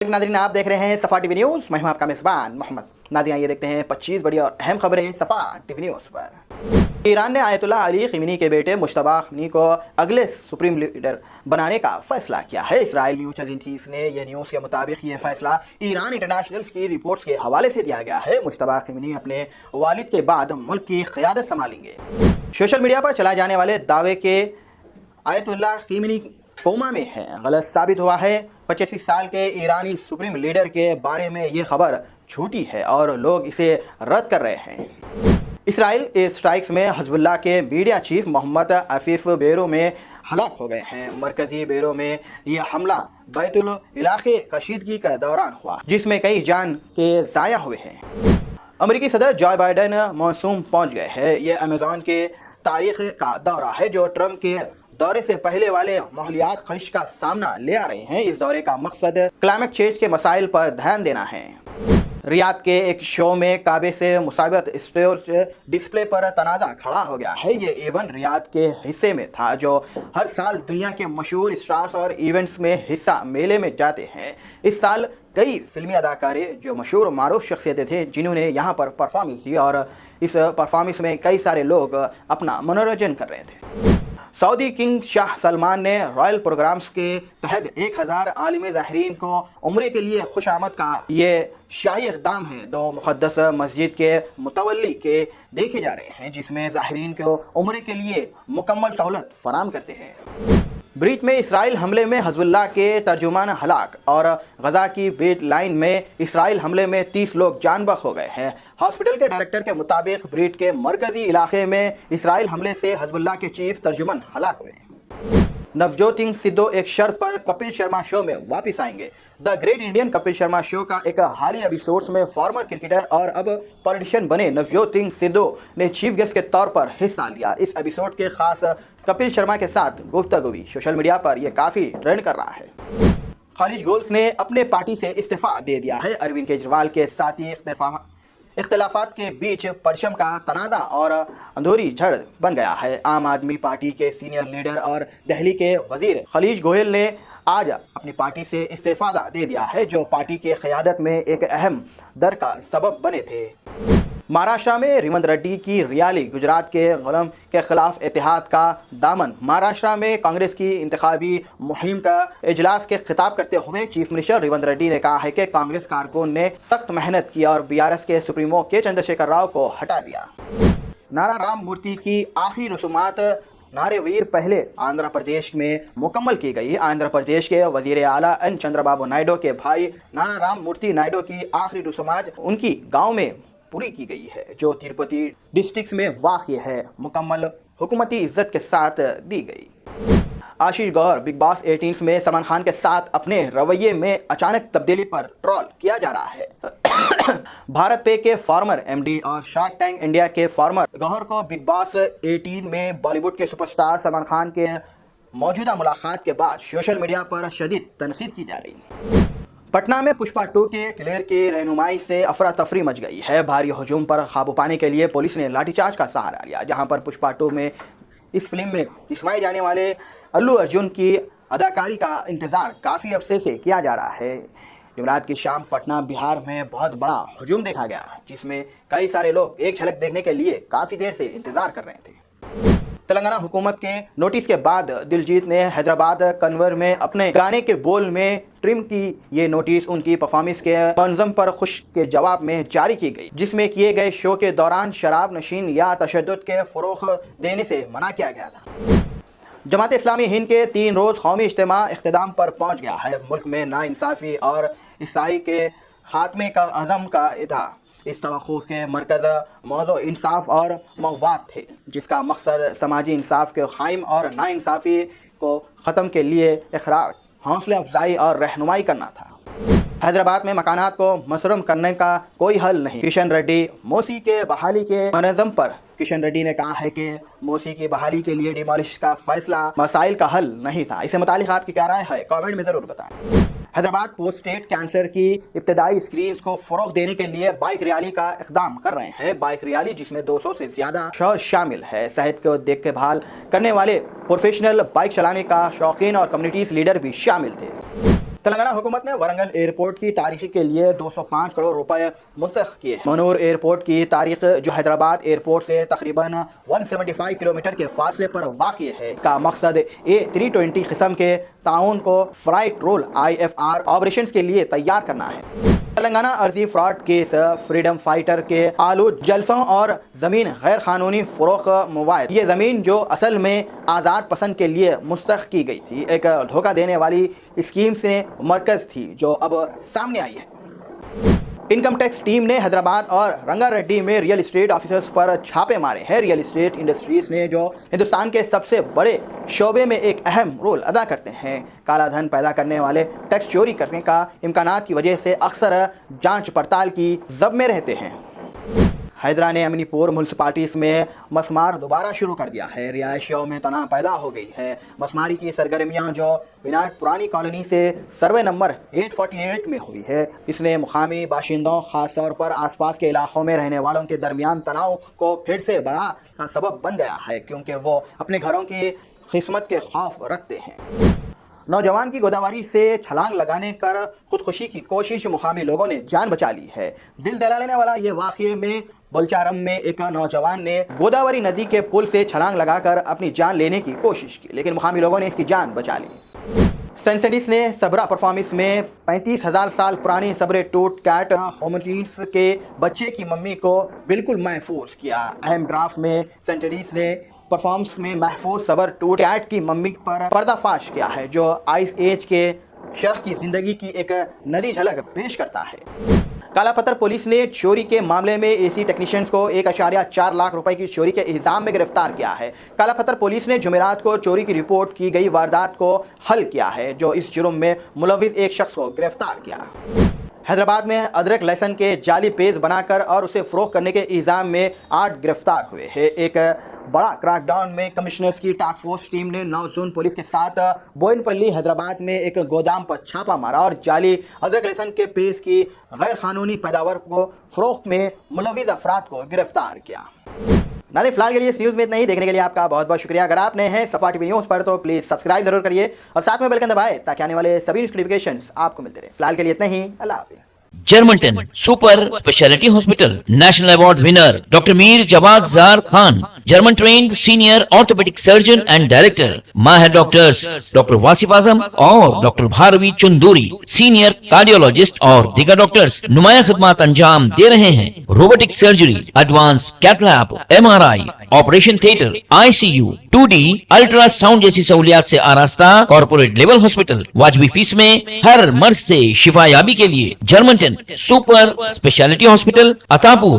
नाज़रीन, आप देख रहे हैं सफ़ा टीवी न्यूज़। मैं हूं आपका मेज़बान मोहम्मद। नाज़रीन, ये देखते हैं 25 बड़ी और अहम खबरें सफ़ा टीवी न्यूज़ पर। ईरान ने आयतुल्लाह अली ख़मीनी के बेटे मुश्तबा ख़मीनी को अगले सुप्रीम लीडर बनाने का फैसला किया है। इसराइल न्यूज़ एजेंसीज ने यह न्यूज़ के मुताबिक ये फैसला ईरान इंटरनेशनल की रिपोर्ट्स के हवाले से दिया गया है। मुश्तबा ख़मीनी अपने वालिद के बाद मुल्क की क़यादत संभालेंगे। सोशल मीडिया पर चलाए जाने वाले दावे के आयतुल्लाह ख़मीनी कोमा में है गलत साबित हुआ है। 85 साल के ईरानी सुप्रीम लीडर के बारे में ये खबर झूठी है और लोग इसे रद्द कर रहे हैं। इसराइल एयर स्ट्राइक्स में हिज़्बुल्लाह के मीडिया चीफ मोहम्मद अफीफ बेरो में हलाक हो गए हैं। मरकजी बेरो में यह हमला बैतुल इलाके कशीदगी के दौरान हुआ, जिसमें कई जान के ज़ाया हुए हैं। अमेरिकी सदर जो बाइडेन मौसूम पहुंच गए हैं। यह अमेज़ॉन के तारीख का दौरा है जो ट्रंप के दौरे से पहले वाले माहौलियात खलिश का सामना ले आ रहे हैं। इस दौरे का मकसद क्लाइमेट चेंज के मसाइल पर ध्यान देना है। रियाद के एक शो में काबे से मुसाबित स्टोर्स डिस्प्ले पर तनाज़ा खड़ा हो गया है। ये इवेंट रियाद के हिस्से में था जो हर साल दुनिया के मशहूर स्टार्स और इवेंट्स में हिस्सा मेले में जाते हैं। इस साल कई फिल्मी अदाकारे जो मशहूर मारूफ शख्सियतें थे जिन्होंने यहाँ पर परफॉर्मेंस दी और इस परफॉर्मेंस में कई सारे लोग अपना मनोरंजन कर रहे थे। सऊदी किंग शाह सलमान ने रॉयल प्रोग्राम्स के तहत 1000 आलिम ज़ाहिरीन को उम्रे के लिए खुशामद का ये शाही इक़दाम है। 2 मुक़द्दस मस्जिद के मुतवल्ली के देखे जा रहे हैं जिसमें ज़ाहिरीन को उम्रे के लिए मुकम्मल सहूलत फराम करते हैं। ब्रीच में इसराइल हमले में हिज़्बुल्लाह के तर्जुमान हलाक और गजा की बेट लाइन में इसराइल हमले में 30 लोग जानबख हो गए हैं। हॉस्पिटल के डायरेक्टर के मुताबिक ब्रीच के मरकजी इलाके में इसराइल हमले से हिज़्बुल्लाह के चीफ तर्जुमान हलाक हुए। नवजोत सिंह सिद्धू एक शर्त पर कपिल शर्मा शो में वापस आएंगे। The great Indian Kapil Sharma show का एक हालिया एपिसोड्स में फॉर्मर क्रिकेटर और अब पॉलिटिशियन बने नवजोत सिंह सिद्धू ने चीफ गेस्ट के तौर पर हिस्सा लिया। इस एपिसोड के खास कपिल शर्मा के साथ गुफ्तगू सोशल मीडिया पर यह काफ़ी ट्रेंड कर रहा है। खालिद गोल्स ने अपने पार्टी से इस्तीफा दे दिया है। अरविंद केजरीवाल के साथ ही इख्तिलाफात के बीच परचम का तनाज़ा और अंधूरी झड़ बन गया है। आम आदमी पार्टी के सीनियर लीडर और दिल्ली के वजीर खलीज गोयल ने आज अपनी पार्टी से इस्तीफा दे दिया है जो पार्टी के क़यादत में एक अहम दर का सबब बने थे। महाराष्ट्र में रेवंत रेड्डी की रैली गुजरात के गुलाम के खिलाफ इत्तेहाद का दामन। महाराष्ट्र में कांग्रेस की इंतखाबी मुहिम का इजलास के खिताब करते हुए चीफ मिनिस्टर रेवंत रेड्डी ने कहा है कि कांग्रेस कारकुन ने सख्त मेहनत की और बीआरएस के सुप्रीमो के चंद्रशेखर राव को हटा दिया। नारा राम मूर्ति की आखिरी रसूमात नारेवीर पहले आंध्र प्रदेश में मुकम्मल की गई। आंध्र प्रदेश के वजीर आला एन चंद्रबाबू नायडू के भाई नारा राम मूर्ति नायडू की आखिरी रसूमात उनकी गाँव में पूरी की गई है जो तिरुपति डिस्ट्रिक्ट में वाक़ है। मुकम्मल हुकूमती इज्जत के साथ दी गई। आशीष गौहर बिग बॉस 18 में सलमान खान के साथ अपने रवैये में अचानक तब्दीली पर ट्रोल किया जा रहा है। भारत पे के फॉर्मर एमडी और शार्क टैंक इंडिया के फॉर्मर गौहर को बिग बॉस 18 में बॉलीवुड के सुपरस्टार सलमान खान के मौजूदा मुलाकात के बाद सोशल मीडिया पर शदीद तनकीद की जा रही। पटना में पुष्पा 2 के ट्रेलर की रहनुमाई से अफरा तफरी मच गई है। भारी हजूम पर काबू पाने के लिए पुलिस ने लाठीचार्ज का सहारा लिया। जहां पर पुष्पा 2 में इस फिल्म में दिखाए जाने वाले अल्लू अर्जुन की अदाकारी का इंतज़ार काफ़ी अरसे से किया जा रहा है। जुमेरात की शाम पटना बिहार में बहुत बड़ा हजूम देखा गया जिसमें कई सारे लोग एक झलक देखने के लिए काफ़ी देर से इंतज़ार कर रहे थे। तेलंगाना हुकूमत के नोटिस के बाद दिलजीत ने हैदराबाद कन्वर में अपने गाने के बोल में ट्रिम की। ये नोटिस उनकी परफॉर्मेंस के मंजम पर खुश के जवाब में जारी की गई जिसमें किए गए शो के दौरान शराब नशीन या तशद्दुद के फ़रोग़ देने से मना किया गया था। जमात इस्लामी हिंद के 3 रोज़ कौमी इज्तिमा इख्तिताम पर पहुँच गया है। मुल्क में नाइंसाफ़ी और ईसाई के खात्मे का अज़म का इदा इस तवक़्क़ुफ़ के मरकज़ मौज़ू इंसाफ और मवाद थे जिसका मकसद समाजी इंसाफ के क़ायम और नाइंसाफ़ी को ख़त्म के लिए इक़रार हौसला अफजाई और रहनुमाई करना था। हैदराबाद में मकानात को मसरूम करने का कोई हल नहीं। किशन रेड्डी मौसी के बहाली के मनज़म पर किशन रेड्डी ने कहा है कि मौसी की बहाली के लिए डिमोलिश का फैसला मसाइल का हल नहीं था। इससे मुतालिक आपकी क्या राय है कमेंट में ज़रूर बताएं। हैदराबाद पोस्टेट कैंसर की इब्तदाई स्क्रीन को फ़रोग़ देने के लिए बाइक रैली का इक़दाम कर रहे हैं। बाइक रैली जिसमें 200 से ज़्यादा शहर शामिल है। सेहत को देखभाल करने वाले प्रोफेशनल बाइक चलाने का शौकीन और कम्युनिटीज़ लीडर भी शामिल थे। تلنگانہ حکومت نے ورنگل ایئرپورٹ کی تاریخی کے لیے 205 کروڑ روپے منسوخ کیے. منور ایئرپورٹ کی تاریخ جو حیدرآباد ایئرپورٹ سے تقریباً 175 کلومیٹر کے فاصلے پر واقع ہے. کا مقصد A320 قسم کے تعاون کو فلائٹ رول IFR آپریشنز کے لیے تیار کرنا ہے. تلنگانہ عرضی فراڈ کیس فریڈم فائٹر کے آلود جلسوں اور زمین غیر قانونی فروخت مواد. یہ زمین جو اصل میں آزاد پسند کے لیے مستحق کی گئی تھی، ایک دھوکہ دینے والی اسکیم سے مرکز تھی جو اب سامنے آئی ہے. انکم ٹیکس ٹیم نے حیدرآباد اور رنگا ریڈی میں ریئل اسٹیٹ آفیسرز پر چھاپے مارے ہیں. ریئل اسٹیٹ انڈسٹریز نے جو ہندوستان کے سب سے بڑے شعبے میں ایک اہم رول ادا کرتے ہیں، کالا دھن پیدا کرنے والے ٹیکس چوری کرنے کا امکانات کی وجہ سے اکثر جانچ پڑتال کی زد میں رہتے ہیں. حیدرا نے امنی پور میونسپلٹیز میں مسمار دوبارہ شروع کر دیا ہے. رہائشیوں میں تناؤ پیدا ہو گئی ہے. مسماری کی سرگرمیاں جو ونائک پرانی کالونی سے سروے نمبر 848 میں ہوئی ہے، اس نے مقامی باشندوں خاص طور پر آس پاس کے علاقوں میں رہنے والوں کے درمیان تناؤ کو پھر سے بڑا سبب بن گیا ہے، کیونکہ وہ اپنے گھروں کی قسمت کے خوف رکھتے ہیں. نوجوان کی گوداوری سے چھلانگ لگانے کر خودکشی کی کوشش، مقامی لوگوں نے جان بچا لی ہے. دل دہلا لینے والا یہ واقعے میں بلچارم میں ایک نوجوان نے گوداوری ندی کے پل سے چھلانگ لگا کر اپنی جان لینے کی کوشش کی، لیکن مقامی لوگوں نے اس کی جان بچا لی. سینسڈیس نے صبرا پرفارمنس میں 35,000 سال پرانی صبر ٹوٹ کیٹ ہومونیڈس کے بچے کی ممی کو بالکل محفوظ کیا. اہم ڈرافٹ میں سینسڈیس نے پرفارمنس میں محفوظ صبر ٹوٹ کیٹ کی ممی پر پردہ فاش کیا ہے، جو آئس ایج کے شخص کی زندگی کی ایک ندی جھلک پیش کرتا ہے. کالا پتھر پولیس نے چوری کے معاملے میں AC ٹیکنیشینز کو 1.4 لاکھ روپے کی چوری کے الزام میں گرفتار کیا ہے. کالا پتھر پولیس نے جمعرات کو چوری کی رپورٹ کی گئی واردات کو حل کیا ہے، جو اس جرم میں ملوث ایک شخص کو گرفتار کیا. حیدرآباد میں ادرک لہسن کے جعلی پیز بنا کر اور اسے فروخت کرنے کے الزام میں 8 گرفتار ہوئے ہیں. ایک بڑا کریک ڈاؤن میں کمشنرز کی ٹاسک فورس ٹیم نے 9 زون پولیس کے ساتھ بوئن پلی حیدرآباد میں ایک گودام پر چھاپا مارا اور جعلی ادرک لہسن کے پیز کی غیر قانونی پیداوار کو فروخت میں ملوث افراد کو گرفتار کیا. ناظرین، فی الحال کے لیے اس نیوز میں اتنا ہی. دیکھنے کے لیے آپ کا بہت بہت شکریہ. اگر آپ نئے ہیں صفا ٹی وی نیوز پر تو پلیز سبسکرائب ضرور کریے اور ساتھ میں بیل آئیکن دبائیں تاکہ آنے والے سبھی نوٹیفیکیشنز آپ کو ملتے رہیں. فی الحال کے لیے اتنا ہی. اللہ حافظ. Germanton super specialty hospital national award winner doctor Mir Jawad Zar Khan, German trained senior orthopaedic surgeon and director. ماہر ڈاکٹرز ڈاکٹر واصف اعظم اور doctor Bharvi Chanduri, senior cardiologist اور دیگر ڈاکٹرز نمایاں خدمات انجام دے رہے ہیں. Robotic surgery, advance cath lab, MRI، operation theatre, ICU، 2D ultrasound جیسی سہولیات سے آراستہ کارپوریٹ لیول ہاسپٹل. واجبی فیس میں ہر مرض سے شفا یابی کے لیے جرمنٹن سپر اسپیشلٹی ہاسپٹل، عطاپور.